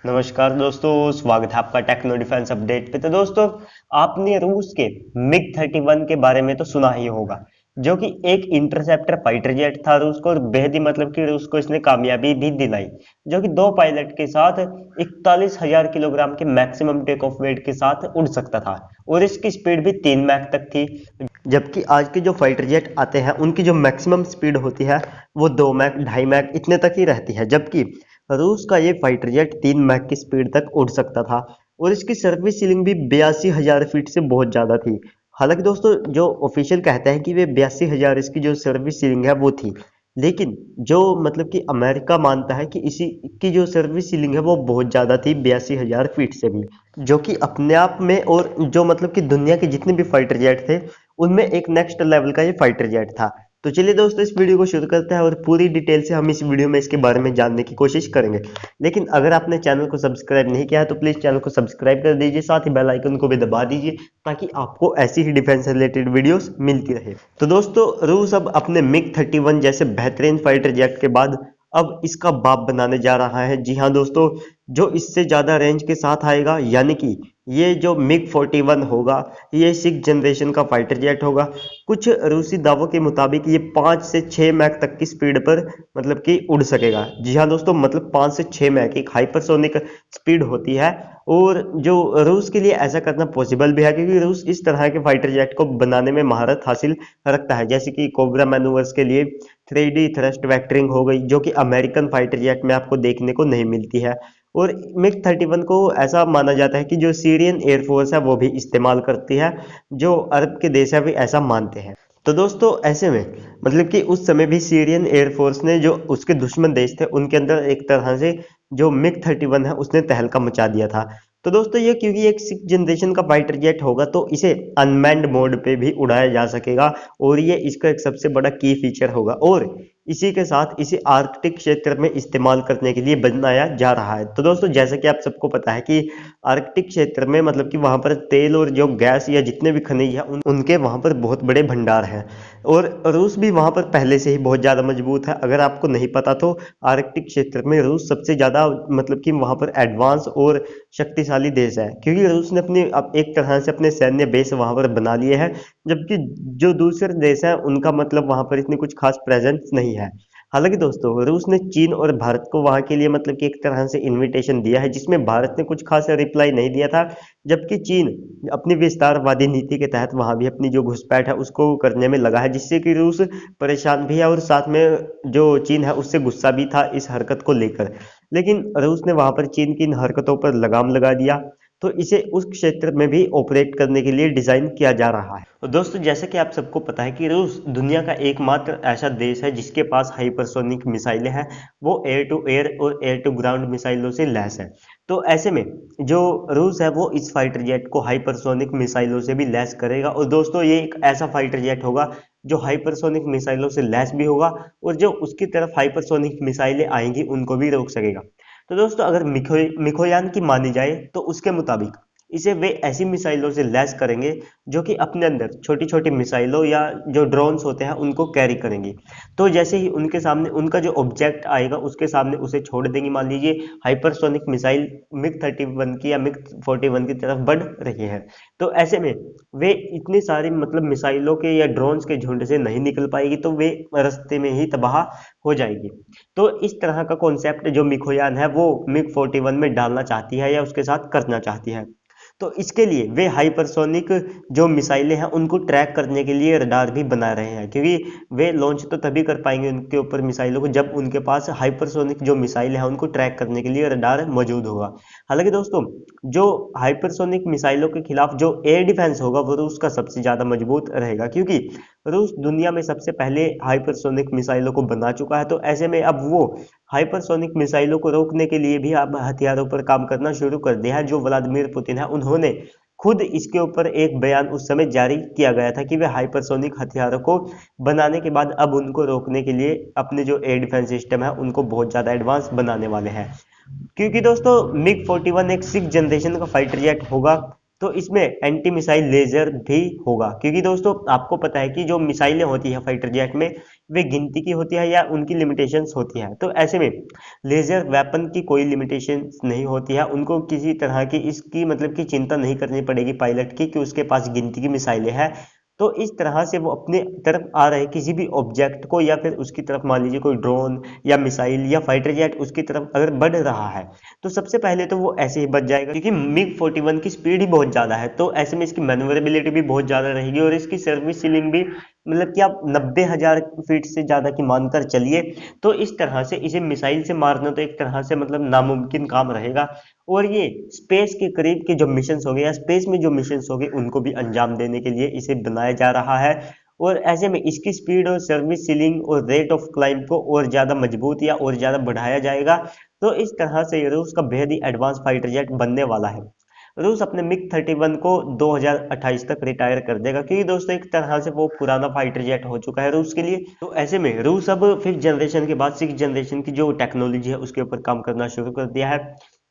नमस्कार दोस्तों, स्वागत है आपका टेक्नो डिफेंस अपडेट पे। तो दोस्तों, आपने रूस के मिग 31 के बारे में तो सुना ही होगा, जो कि एक इंटरसेप्टर फाइटर जेट था रूस को, और बेहद ही मतलब कि रूस को इसने कामयाबी भी दिलाई, जो कि दो पायलट के साथ 41,000 किलोग्राम के मैक्सिमम टेक ऑफ वेट के साथ उड़ सकता था, और इसकी स्पीड भी 3 मैक तक थी। जबकि आज के जो फाइटर जेट आते हैं उनकी जो मैक्सिमम स्पीड होती है वो 2 मैक 2.5 मैक इतने तक ही रहती है, जबकि रूस का ये फाइटर जेट 3 मैक की स्पीड तक उड़ सकता था। और इसकी सर्विस सीलिंग भी 82,000 फीट से बहुत ज़्यादा थी। हालांकि दोस्तों, जो ऑफिशियल कहते हैं कि वे 82,000 इसकी जो सर्विस सीलिंग है वो थी, लेकिन जो मतलब कि अमेरिका मानता है कि इसी की जो सर्विस सीलिंग है वो बहुत ज़्यादा थी, 82,000 फीट से भी, जो कि अपने आप में, और जो मतलब कि दुनिया के जितने भी फाइटर जेट थे उनमें एक नेक्स्ट लेवल का ये फाइटर जेट था। तो चलिए दोस्तों, इस वीडियो को शुरू करते हैं और पूरी डिटेल से हम इस वीडियो में इसके बारे में जानने की कोशिश करेंगे। लेकिन अगर आपने चैनल को सब्सक्राइब नहीं किया है तो प्लीज चैनल को सब्सक्राइब कर दीजिए, साथ ही बेल आइकन को भी दबा दीजिए, ताकि आपको ऐसी ही डिफेंस रिलेटेड वीडियोस मिलती रहे। तो दोस्तों, रूस अब अपने मिग 31 जैसे बेहतरीन फाइटर जेट के बाद अब इसका बाप बनाने जा रहा है। जी हाँ दोस्तों, जो इससे ज्यादा रेंज के साथ आएगा, यानी कि ये जो मिग 41 होगा, ये 6th जनरेशन का फाइटर जेट होगा। कुछ रूसी दावों के मुताबिक ये 5 से 6 मैक तक की स्पीड पर मतलब कि उड़ सकेगा। जी हाँ दोस्तों, मतलब 5 से 6 मैक एक हाइपरसोनिक स्पीड होती है। और जो रूस के लिए ऐसा करना पॉसिबल भी है, क्योंकि रूस इस तरह के फाइटर जेट को बनाने में महारत हासिल रखता है, जैसे कि कोबरा मैनूवर्स के लिए 3D थ्रस्ट वेक्टरिंग हो गई, जो कि अमेरिकन फाइटर जेट में आपको देखने को नहीं मिलती है। और मिग 31 को ऐसा माना जाता है कि जो सीरियन एयरफोर्स है वो भी इस्तेमाल करती है, जो अरब के देश है भी ऐसा मानते हैं। तो दोस्तों, ऐसे में मतलब कि उस समय भी सीरियन एयरफोर्स ने, जो उसके दुश्मन देश थे, उनके अंदर एक तरह से जो मिग 31 है उसने तहलका मचा दिया था। तो दोस्तों, ये क्योंकि एक 6th जनरेशन का फाइटर जेट होगा तो इसे अनमैन्ड मोड पे भी उड़ाया जा सकेगा, और ये इसका एक सबसे बड़ा की फीचर होगा। और इसी के साथ इसे आर्कटिक क्षेत्र में इस्तेमाल करने के लिए बनाया जा रहा है। तो दोस्तों, जैसा कि आप सबको पता है कि आर्कटिक क्षेत्र में मतलब कि वहां पर तेल और जो गैस या जितने भी खनिज हैं उनके वहां पर बहुत बड़े भंडार हैं। और रूस भी वहां पर पहले से ही बहुत ज़्यादा मजबूत है। अगर आपको नहीं पता तो आर्कटिक क्षेत्र में रूस सबसे ज़्यादा मतलब कि वहां पर एडवांस और शक्तिशाली देश है, क्योंकि रूस ने अपनी अब एक तरह से अपने सैन्य बेस वहां पर बना लिए हैं, जबकि जो दूसरे देश हैं उनका मतलब वहां पर इतनी कुछ खास प्रेजेंस नहीं है। हालांकि दोस्तों, रूस ने चीन और भारत को वहां के लिए मतलब कि एक तरह से इनविटेशन दिया है, जिसमें भारत ने कुछ खास रिप्लाई नहीं दिया था, जबकि चीन अपनी विस्तारवादी नीति के तहत वहां भी अपनी जो घुसपैठ है उसको करने में लगा है, जिससे कि रूस परेशान भी है और साथ में जो चीन है उससे गुस्सा भी था इस हरकत को लेकर। लेकिन रूस ने वहां पर चीन की इन हरकतों पर लगाम लगा दिया, तो इसे उस क्षेत्र में भी ऑपरेट करने के लिए डिजाइन किया जा रहा है। तो दोस्तों, जैसे कि आप सबको पता है कि रूस दुनिया का एकमात्र ऐसा देश है जिसके पास हाइपरसोनिक मिसाइलें हैं। वो एयर टू एयर और एयर टू ग्राउंड मिसाइलों से लैस है। तो ऐसे में जो रूस है वो इस फाइटर जेट को हाइपरसोनिक मिसाइलों से भी लैस करेगा। और दोस्तों, ये एक ऐसा फाइटर जेट होगा जो हाइपरसोनिक मिसाइलों से लैस भी होगा, और जो उसकी तरफ हाइपरसोनिक मिसाइलें आएंगी उनको भी रोक सकेगा। तो दोस्तों, अगर मिखोयान की मानी जाए तो उसके मुताबिक इसे वे ऐसी मिसाइलों से लैस करेंगे जो कि अपने अंदर छोटी छोटी मिसाइलों या जो ड्रोन्स होते हैं उनको कैरी करेंगी। तो जैसे ही उनके सामने उनका जो ऑब्जेक्ट आएगा उसके सामने उसे छोड़ देंगी। मान लीजिए हाइपरसोनिक मिसाइल मिग 31 की या मिग 41 की तरफ बढ़ रही है, तो ऐसे में वे इतनी सारी मतलब मिसाइलों के या ड्रोन्स के झुंड से नहीं निकल पाएगी, तो वे रास्ते में ही तबाह हो जाएगी। तो इस तरह का कॉन्सेप्ट जो मिखोयान है वो मिग 41 में डालना चाहती है या उसके साथ करना चाहती है। तो इसके लिए वे हाइपरसोनिक जो मिसाइलें हैं उनको ट्रैक करने के लिए रडार भी बना रहे हैं, क्योंकि वे लॉन्च तो तभी कर पाएंगे उनके ऊपर मिसाइलों को जब उनके पास हाइपरसोनिक जो मिसाइल है उनको ट्रैक करने के लिए रडार मौजूद होगा। हालांकि दोस्तों, जो हाइपरसोनिक मिसाइलों के खिलाफ जो एयर डिफेंस होगा वो रूस का सबसे ज्यादा मजबूत रहेगा, क्योंकि रूस दुनिया में सबसे पहले हाइपरसोनिक मिसाइलों को बना चुका है। तो ऐसे में अब वो हाइपरसोनिक मिसाइलों को रोकने के लिए भी अब हथियारों पर काम करना शुरू कर दिया है। जो व्लादिमीर पुतिन है उन्होंने खुद इसके ऊपर एक बयान उस समय जारी किया गया था कि वे हाइपरसोनिक हथियारों को बनाने के बाद अब उनको रोकने के लिए अपने जो एयर डिफेंस सिस्टम है उनको बहुत ज्यादा एडवांस बनाने वाले हैं। क्योंकि दोस्तों, मिग 41 एक 6th जनरेशन का फाइटर जेट होगा, तो इसमें एंटी मिसाइल लेजर भी होगा, क्योंकि दोस्तों आपको पता है कि जो मिसाइलें होती है फाइटर जेट में वे गिनती की होती है या उनकी लिमिटेशंस होती है। तो ऐसे में लेजर वेपन की कोई लिमिटेशंस नहीं होती है, उनको किसी तरह की इसकी मतलब की चिंता नहीं करनी पड़ेगी पायलट की कि उसके पास गिनती की मिसाइलें हैं। तो इस तरह से वो अपने तरफ आ रहे किसी भी ऑब्जेक्ट को या फिर उसकी तरफ मान लीजिए कोई ड्रोन या मिसाइल या फाइटर जेट उसकी तरफ अगर बढ़ रहा है तो सबसे पहले तो वो ऐसे ही बच जाएगा, क्योंकि मिग 41 की स्पीड ही बहुत ज्यादा है। तो ऐसे में इसकी मैन्योरेबिलिटी भी बहुत ज्यादा रहेगी और इसकी सर्विस सीलिंग भी मतलब कि आप 90,000 फीट से ज्यादा की मानकर चलिए। तो इस तरह से इसे मिसाइल से मारना तो एक तरह से मतलब नामुमकिन काम रहेगा। और ये स्पेस के करीब के जो मिशन हो गए या स्पेस में जो मिशन हो गए उनको भी अंजाम देने के लिए इसे बनाया जा रहा है। और ऐसे में इसकी स्पीड और सर्विस सीलिंग और रेट ऑफ क्लाइंब को और ज्यादा मजबूत या और ज्यादा बढ़ाया जाएगा। तो इस तरह से रूस का बेहद ही एडवांस फाइटर जेट बनने वाला है। रूस अपने मिग 31 को 2028 तक रिटायर कर देगा, क्योंकि दोस्तों एक तरह से वो पुराना फाइटर जेट हो चुका है रूस के लिए। तो ऐसे में रूस अब 5th जनरेशन के बाद 6th जनरेशन की जो टेक्नोलॉजी है उसके ऊपर काम करना शुरू कर दिया है।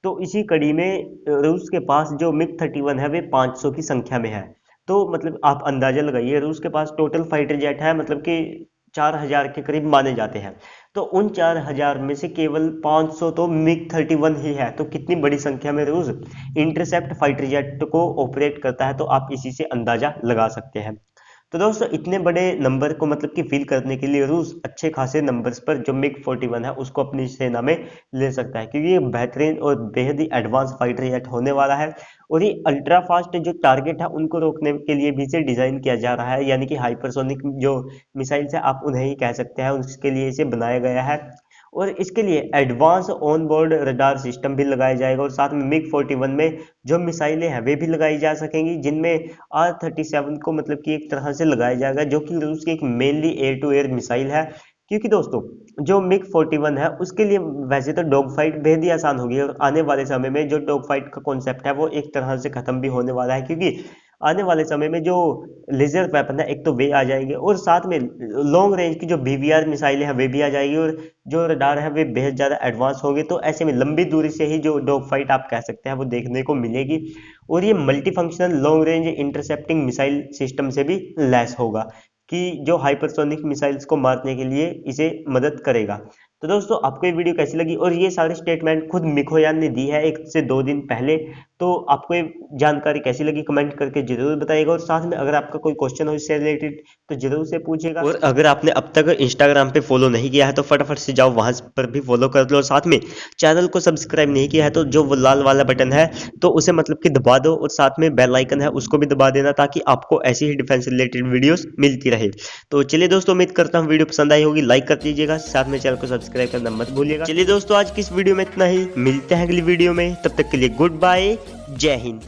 तो इसी कड़ी में रूस के पास जो मिग 31 है वे 500 की संख्या में है। तो मतलब आप अंदाजा लगाइए रूस के पास टोटल फाइटर जेट है मतलब कि 4000 के करीब माने जाते हैं। तो उन 4000 में से केवल 500 तो मिग 31 ही है। तो कितनी बड़ी संख्या में रूस इंटरसेप्ट फाइटर जेट को ऑपरेट करता है, तो आप इसी से अंदाजा लगा सकते हैं। तो दोस्तों इतने बड़े नंबर को मतलब कि फील करने के लिए रूस अच्छे खासे नंबर्स पर जो मिग 41 है उसको अपनी सेना में ले सकता है, क्योंकि ये बेहतरीन और बेहद ही एडवांस फाइटर जेट होने वाला है। और ये अल्ट्रा फास्ट जो टारगेट है उनको रोकने के लिए भी इसे डिजाइन किया जा रहा है, यानी कि हाइपरसोनिक जो मिसाइल्स है आप उन्हें ही कह सकते हैं, उसके लिए इसे बनाया गया है। और इसके लिए advance on board radar system भी लगाया जाएगा और साथ में मिग 41 में जो मिसाइलें हैं वे भी लगाई जा सकेंगी, जिनमें R-37 को मतलब कि एक तरह से लगाया जाएगा, जो कि रूस की एक mainly air to air missile है। क्योंकि दोस्तों जो मिग 41 है उसके लिए वैसे तो डॉग फाइट बेहद ही आसान होगी और आने वाले समय में जो डॉग फाइट का कॉन्सेप्ट है वो एक तरह से खत्म भी होने वाला है, क्योंकि आने वाले समय में जो लेजर वेपन है एक तो वे आ जाएंगे और साथ में लॉन्ग रेंज की जो BVR मिसाइलें हैं वे भी आ जाएगी और जो रडार है वे बेहद ज्यादा एडवांस होंगे। तो ऐसे में लंबी दूरी से ही जो डॉग फाइट आप कह सकते हैं वो देखने को मिलेगी। और ये multi functional long range intercepting missile system से भी लैस होगा कि जो हाइपरसोनिक मिसाइल्स को मारने के लिए इसे मदद करेगा। तो दोस्तों आपको ये वीडियो कैसी लगी, और ये सारे स्टेटमेंट खुद मिखोयान ने दी है 1 से 2 दिन पहले। तो आपको ये जानकारी कैसी लगी कमेंट करके जरूर बताइएगा और साथ में अगर आपका कोई क्वेश्चन हो इससे रिलेटेड तो जरूर से पूछिएगा। और अगर आपने अब तक इंस्टाग्राम पे फॉलो नहीं किया है तो फटाफट से जाओ वहां पर भी फॉलो कर लो, और साथ में चैनल को सब्सक्राइब नहीं किया है तो जो वो लाल वाला बटन है तो उसे मतलब कि दबा दो और साथ में बेल आइकन है उसको भी दबा देना, ताकि आपको ऐसी ही डिफेंस रिलेटेड वीडियोस मिलती रहे। तो चलिए दोस्तों उम्मीद करता हूँ वीडियो पसंद आई होगी, लाइक कर दीजिएगा, साथ में चैनल को सब्सक्राइब करना मत भूलिएगा। चलिए दोस्तों आज की इस वीडियो में इतना ही, मिलते हैं अगली वीडियो में, तब तक के लिए गुड बाय, जय हिंद।